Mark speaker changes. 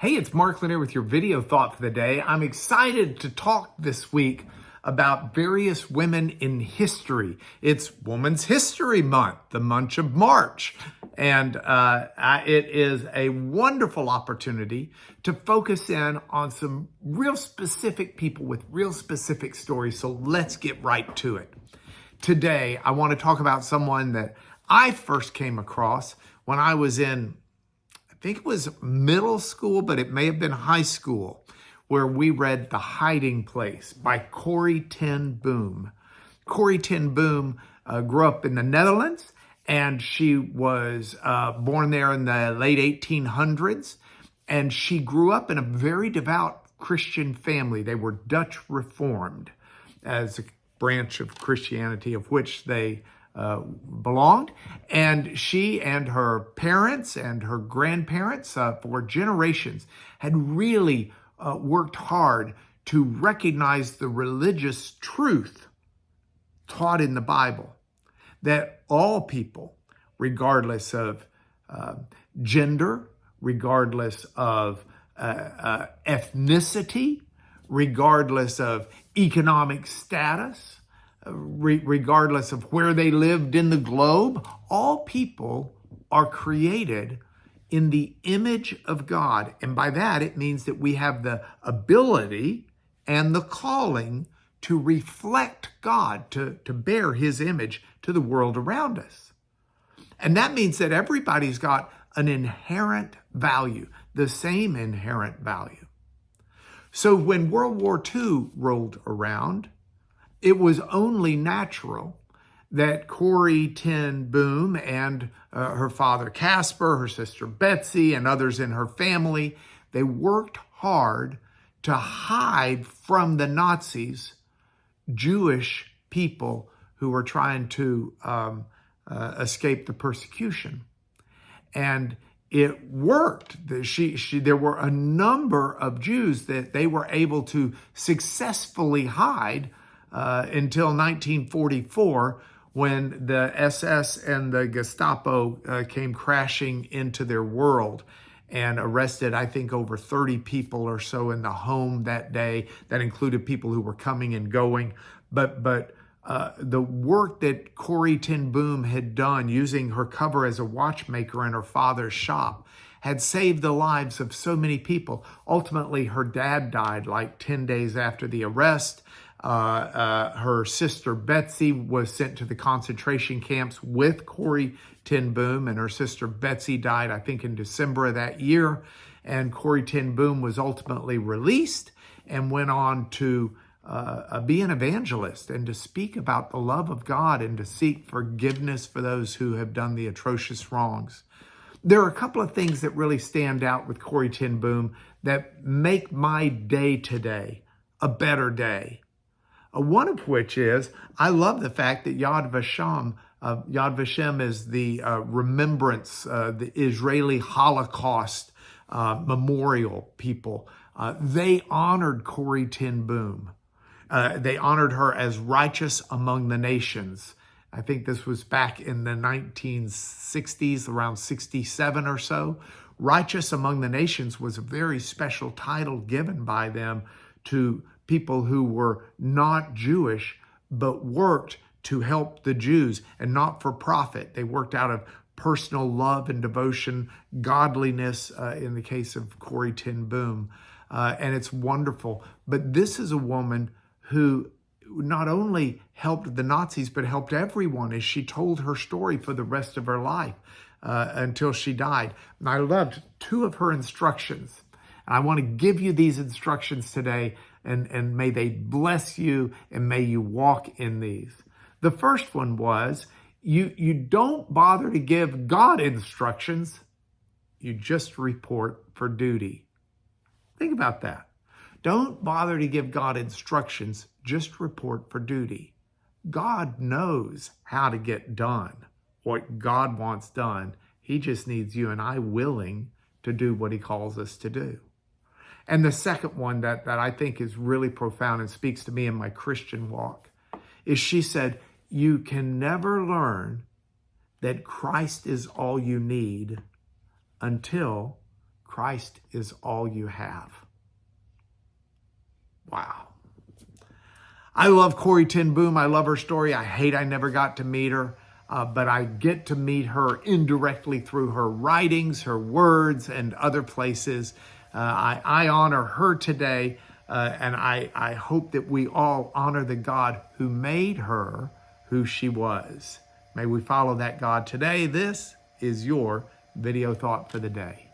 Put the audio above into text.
Speaker 1: Hey, it's Mark Lanier with your video thought for the day. I'm excited to talk this week about various women in history. It's Women's History Month, the month of March. And it is a wonderful opportunity to focus in on some real specific people with real specific stories. So let's get right to it. Today, I want to talk about someone that I first came across when I was in, I think it was middle school, but it may have been high school, where we read The Hiding Place by Corrie ten Boom. Corrie ten Boom grew up in the Netherlands, and she was born there in the late 1800s. And she grew up in a very devout Christian family. They were Dutch Reformed as a branch of Christianity of which they belonged. And she and her parents and her grandparents for generations had really worked hard to recognize the religious truth taught in the Bible, that all people, regardless of gender, regardless of ethnicity, regardless of economic status, regardless of where they lived in the globe, all people are created in the image of God. And by that, it means that we have the ability and the calling to reflect God, to bear his image to the world around us. And that means that everybody's got an inherent value, the same inherent value. So when World War II rolled around, it was only natural that Corrie ten Boom and her father Casper, her sister Betsy, and others in her family, they worked hard to hide from the Nazis Jewish people who were trying to escape the persecution. And it worked. There were a number of Jews that they were able to successfully hide until 1944, when the SS and the Gestapo came crashing into their world and arrested, I think, over 30 people or so in the home that day. That included people who were coming and going. But the work that Corrie ten Boom had done using her cover as a watchmaker in her father's shop had saved the lives of so many people. Ultimately, her dad died like 10 days after the arrest. Her sister Betsy was sent to the concentration camps with Corrie ten Boom, and her sister Betsy died, I think, in December of that year. And Corrie ten Boom was ultimately released and went on to be an evangelist and to speak about the love of God and to seek forgiveness for those who have done the atrocious wrongs. There are a couple of things that really stand out with Corrie ten Boom that make my day today a better day. One of which is, I love the fact that Yad Vashem is the remembrance, the Israeli Holocaust memorial people. They honored Corrie ten Boom. They honored her as righteous among the nations. I think this was back in the 1960s, around 67 or so. Righteous among the nations was a very special title given by them to people who were not Jewish, but worked to help the Jews and not for profit. They worked out of personal love and devotion, godliness, in the case of Corrie ten Boom. And it's wonderful. But this is a woman who not only helped the Nazis, but helped everyone as she told her story for the rest of her life until she died. And I loved two of her instructions. And I want to give you these instructions today, and may they bless you, and may you walk in these. The first one was, you don't bother to give God instructions, you just report for duty. Think about that. Don't bother to give God instructions, just report for duty. God knows how to get done what God wants done. He just needs you and I willing to do what he calls us to do. And the second one that I think is really profound and speaks to me in my Christian walk is she said, you can never learn that Christ is all you need until Christ is all you have. Wow. I love Corrie ten Boom. I love her story. I hate I never got to meet her, but I get to meet her indirectly through her writings, her words, and other places. I honor her today, and I hope that we all honor the God who made her who she was. May we follow that God today. This is your video thought for the day.